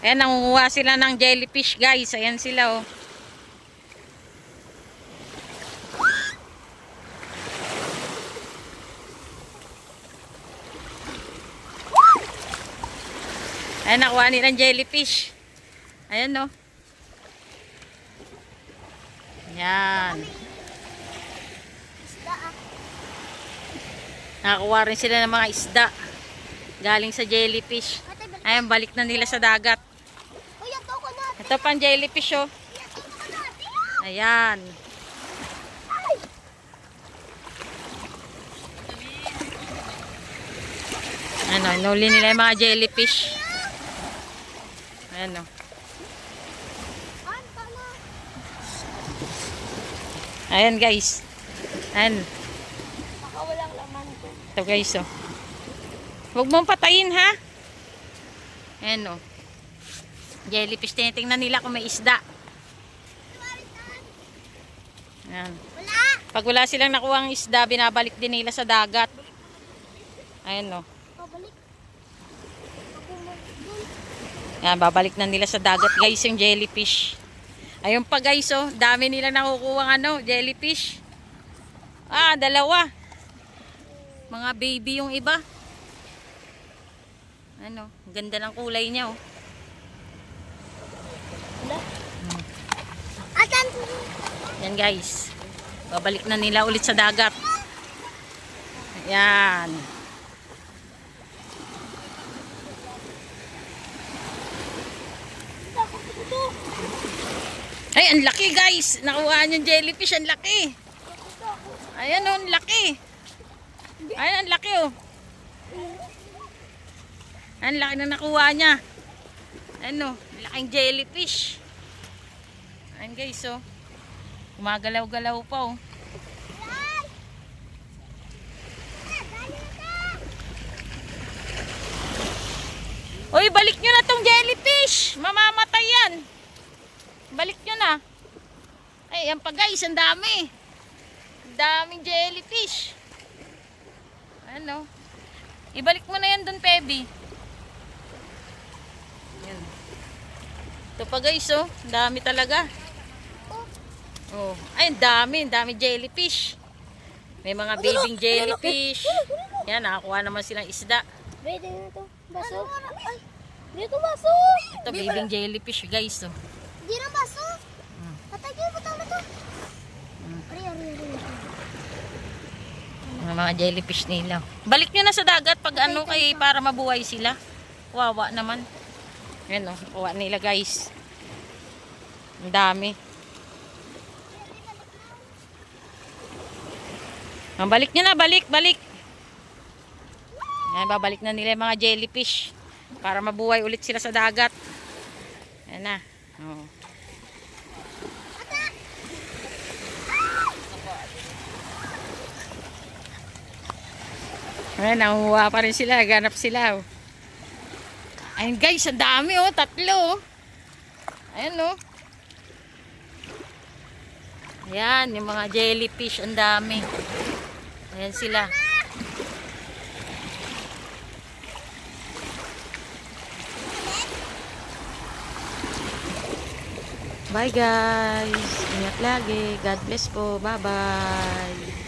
Ayan, nangunguha sila ng jellyfish, guys. Ayan sila, oh. Ayan, nakuha nilang jellyfish. Ayan, no. Ayan. Nakakuha rin sila ng mga isda. Galing sa jellyfish. Ayan, balik na nila sa dagat. Ito pang jellyfish, oh. Ayan. Ano, inuli nila yung mga jellyfish. Ayan, oh. Ayan, guys. Ayan. Ito, guys, oh. Huwag mong patayin, ha? Ayan, oh. Jellyfish, tinitingnan nila kung may isda. Ayan. Pag wala silang nakuha ang isda, binabalik din nila sa dagat. Ayan, oh. Ayan, babalik na nila sa dagat, guys, yung jellyfish. Ayun pa, guys, oh. Dami nila nakukuha ng jellyfish. Ah, dalawa. Mga baby yung iba. Ano, ganda ng kulay niya, oh. Yan, guys. Babalik na nila ulit sa dagat. Ayan. Ay, ang laki, guys. Nakuha yung jellyfish, ang laki. Ayan, oh, ang laki. Ayan, ang laki, oh. Ang laki na nakuha niya. Ano, laking jellyfish. Ayan, guys, oh. Gumagalaw-galaw pa, oh. Uy, balik nyo na tong jellyfish. Mamamatay yan. Balik nyo na. Ay, yan pa, guys, ang dami. Ang daming jellyfish. Ano? Ibalik mo na yan dun, Pebi. Yan. Ito pa, guys, oh. Ang dami talaga. Oh. Ay, ang dami jellyfish. May mga babying jellyfish. Yan, nakakuha naman silang isda. Pwede na ito. Baso. Ay, dito baso. Ito, babying jellyfish, guys, oh. Di na baso. Patay kayo, butang na ito. Mga jellyfish nila. Balik nyo na sa dagat pag ano kay para mabuhay sila. Wawa naman. Yan, oh. Kuha nila, guys. Ang dami. Balik nyo na, balik. Yan, babalik na nila yung mga jellyfish para mabuhay ulit sila sa dagat. Yan na. Oh. Ayan, nanguha pa rin sila. Ganap sila, oh. Ayan, guys, ang dami, oh. 3, oh. Ayan, oh. Ayan, yung mga jellyfish, ang dami. Ayan sila. Bye, guys. Ingat lagi. God bless po. Bye-bye.